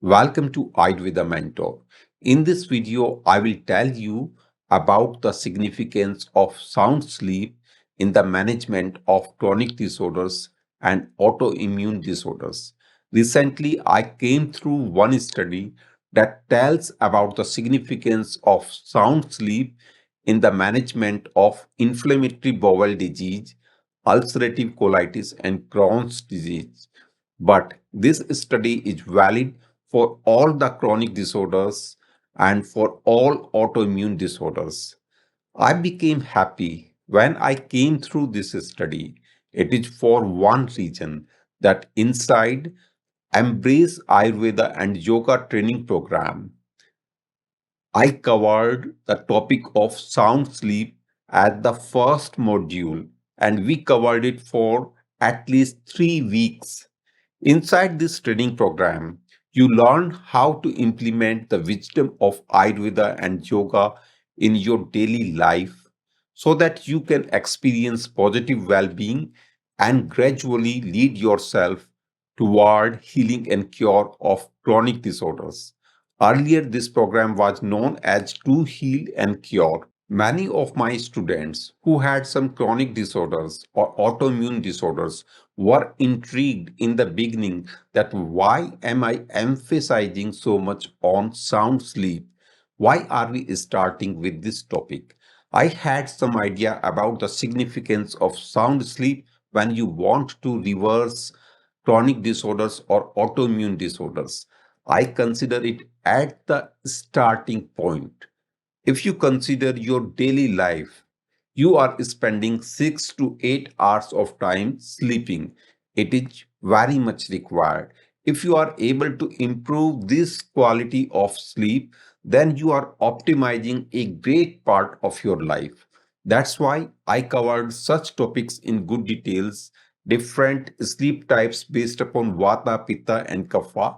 Welcome to Ayurveda Mentor. In this video, I will tell you about the significance of sound sleep in the management of chronic disorders and autoimmune disorders. Recently, I came through one study that tells about the significance of sound sleep in the management of inflammatory bowel disease, ulcerative colitis, and Crohn's disease. But this study is valid for all the chronic disorders and for all autoimmune disorders. I became happy when I came through this study. It is for one reason that inside Embrace Ayurveda and Yoga training program, I covered the topic of sound sleep at the first module, and we covered it for at least 3 weeks. Inside this training program, you learn how to implement the wisdom of Ayurveda and yoga in your daily life so that you can experience positive well being and gradually lead yourself toward healing and cure of chronic disorders. Earlier, this program was known as To Heal and Cure. Many of my students who had some chronic disorders or autoimmune disorders were intrigued in the beginning that why am I emphasizing so much on sound sleep? Why are we starting with this topic? I had some idea about the significance of sound sleep when you want to reverse chronic disorders or autoimmune disorders. I consider it at the starting point. If you consider your daily life, you are spending 6 to 8 hours of time sleeping. It is very much required. If you are able to improve this quality of sleep, then you are optimizing a great part of your life. That's why I covered such topics in good details, different sleep types based upon Vata, Pitta, and Kapha.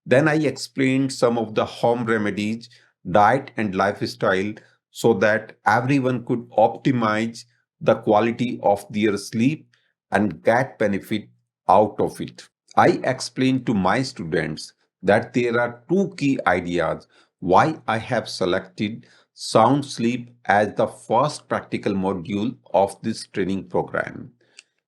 Then I explained some of the home remedies, diet, and lifestyle so that everyone could optimize the quality of their sleep and get benefit out of it. I explained to my students that there are two key ideas why I have selected sound sleep as the first practical module of this training program.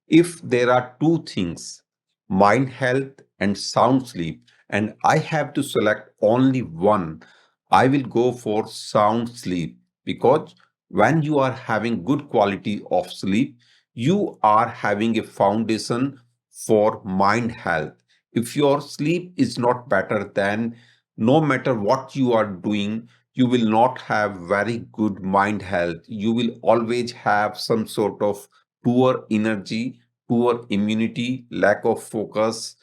If there are two things, mind health and sound sleep, and I have to select only one, I will go for sound sleep because when you are having good quality of sleep, you are having a foundation for mind health. If your sleep is not better, then no matter what you are doing, you will not have very good mind health. You will always have some sort of poor energy, poor immunity, lack of focus.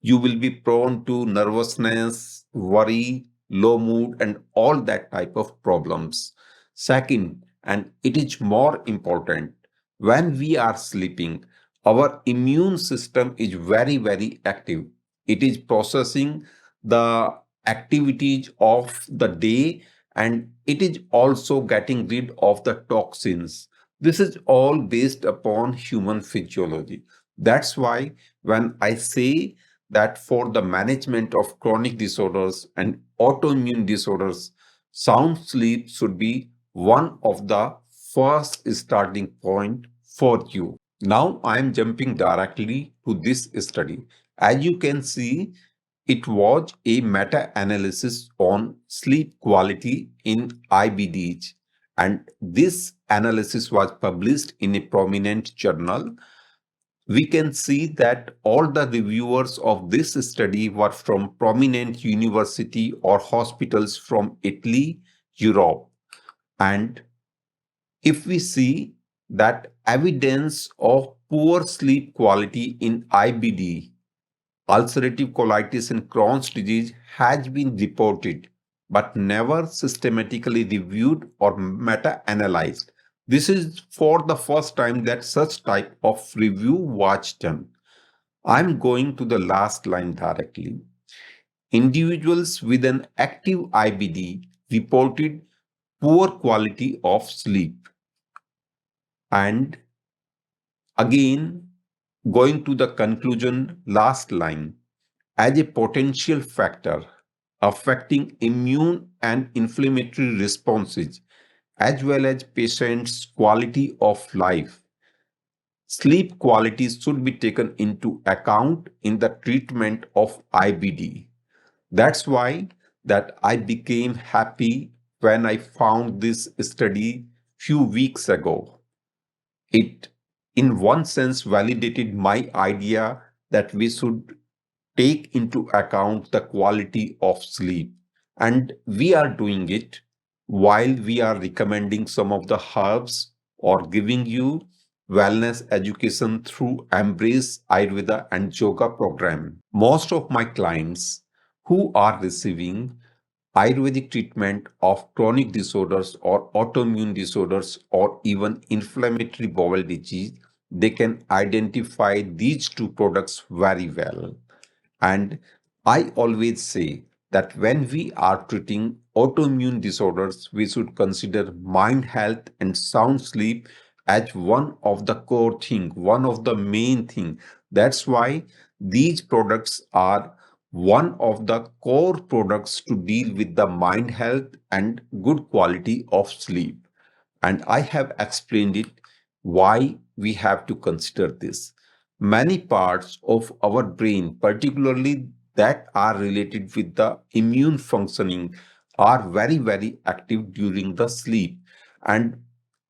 You will be prone to nervousness, worry, low mood, and all that type of problems. Second, and it is more important, when we are sleeping, our immune system is very active. It is processing the activities of the day and it is also getting rid of the toxins. This is all based upon human physiology. That's why when I say that for the management of chronic disorders and autoimmune disorders, sound sleep should be one of the first starting point for you. Now I am jumping directly to this study. As you can see, it was a meta-analysis on sleep quality in IBDs, and this analysis was published in a prominent journal. We can see that all the reviewers of this study were from prominent university or hospitals from Italy, Europe. And if we see that evidence of poor sleep quality in IBD, ulcerative colitis and Crohn's disease has been reported, but never systematically reviewed or meta-analyzed. This is for the first time that such type of review was done. I'm going to the last line directly. Individuals with an active IBD reported poor quality of sleep. And again, going to the conclusion, last line, as a potential factor. affecting immune and inflammatory responses, as well as patients' quality of life. Sleep quality should be taken into account in the treatment of IBD. That's why that I became happy when I found this study few weeks ago. It, in one sense, validated my idea that we should take into account the quality of sleep. And we are doing it while we are recommending some of the herbs or giving you wellness education through Embrace Ayurveda and Yoga program. Most of my clients who are receiving Ayurvedic treatment of chronic disorders or autoimmune disorders or even inflammatory bowel disease, they can identify these two products very well. And I always say that when we are treating autoimmune disorders, we should consider mind health and sound sleep as one of the core thing, one of the main thing. That's why these products are one of the core products to deal with the mind health and good quality of sleep. And I have explained it why we have to consider this. Many parts of our brain, particularly that are related with the immune functioning, are very, very active during the sleep. And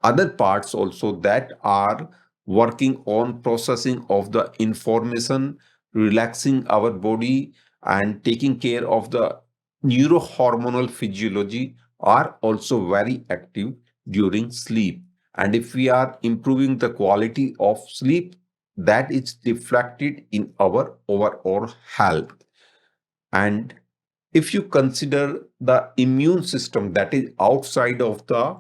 other parts also that are working on processing of the information, relaxing our body, and taking care of the neurohormonal physiology are also very active during sleep. And if we are improving the quality of sleep, that is reflected in our overall health. And if you consider the immune system that is outside of the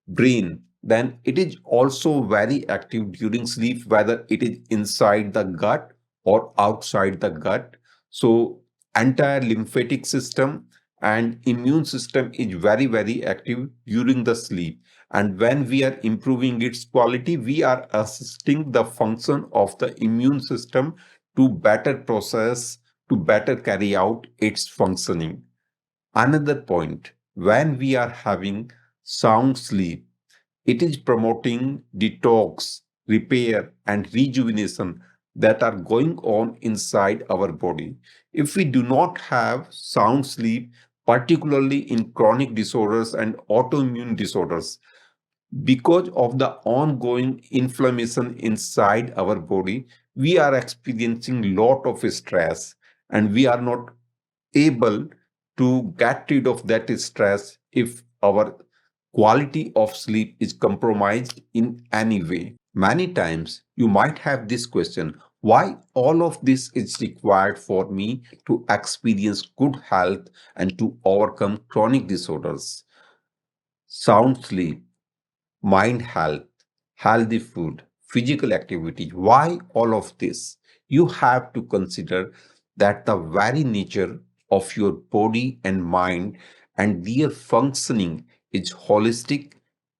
brain, then it is also very active during sleep, whether it is inside the gut or outside the gut. So, entire lymphatic system and immune system is very, very active during the sleep. And when we are improving its quality, we are assisting the function of the immune system to better process, to better carry out its functioning. Another point, when we are having sound sleep, it is promoting detox, repair, and rejuvenation that are going on inside our body. If we do not have sound sleep, particularly in chronic disorders and autoimmune disorders, because of the ongoing inflammation inside our body, we are experiencing lot of stress and we are not able to get rid of that stress if our quality of sleep is compromised in any way. Many times you might have this question, why all of this is required for me to experience good health and to overcome chronic disorders? Sound sleep, mind health, healthy food, physical activity. Why all of this? You have to consider that the very nature of your body and mind and their functioning is holistic,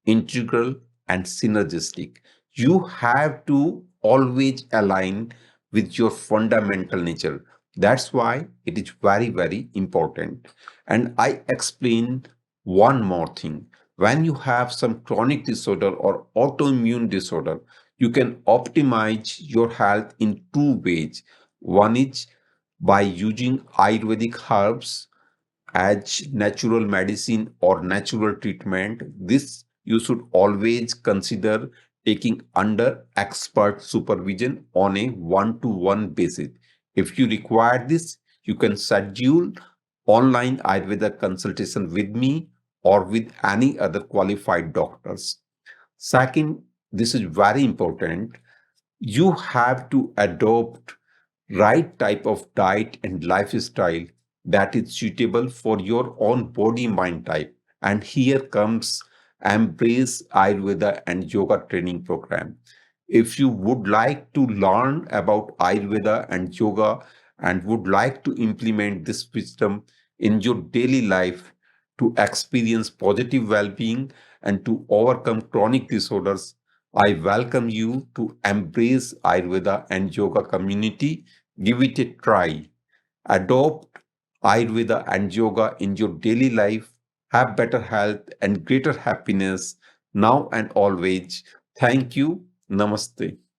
integral, and synergistic. You have to always align with your fundamental nature. That's why it is very, very important. And I explain one more thing. When you have some chronic disorder or autoimmune disorder, you can optimize your health in two ways. One is by using Ayurvedic herbs as natural medicine or natural treatment. This you should always consider taking under expert supervision on a one-to-one basis. If you require this, you can schedule online Ayurveda consultation with me or with any other qualified doctors. Second, this is very important. You have to adopt right type of diet and lifestyle that is suitable for your own body mind type. And here comes Embrace Ayurveda and Yoga training program. If you would like to learn about Ayurveda and yoga and would like to implement this wisdom in your daily life to experience positive well-being and to overcome chronic disorders, I welcome you to Embrace Ayurveda and Yoga community. Give it a try. Adopt Ayurveda and yoga in your daily life. Have better health and greater happiness now and always. Thank you. Namaste.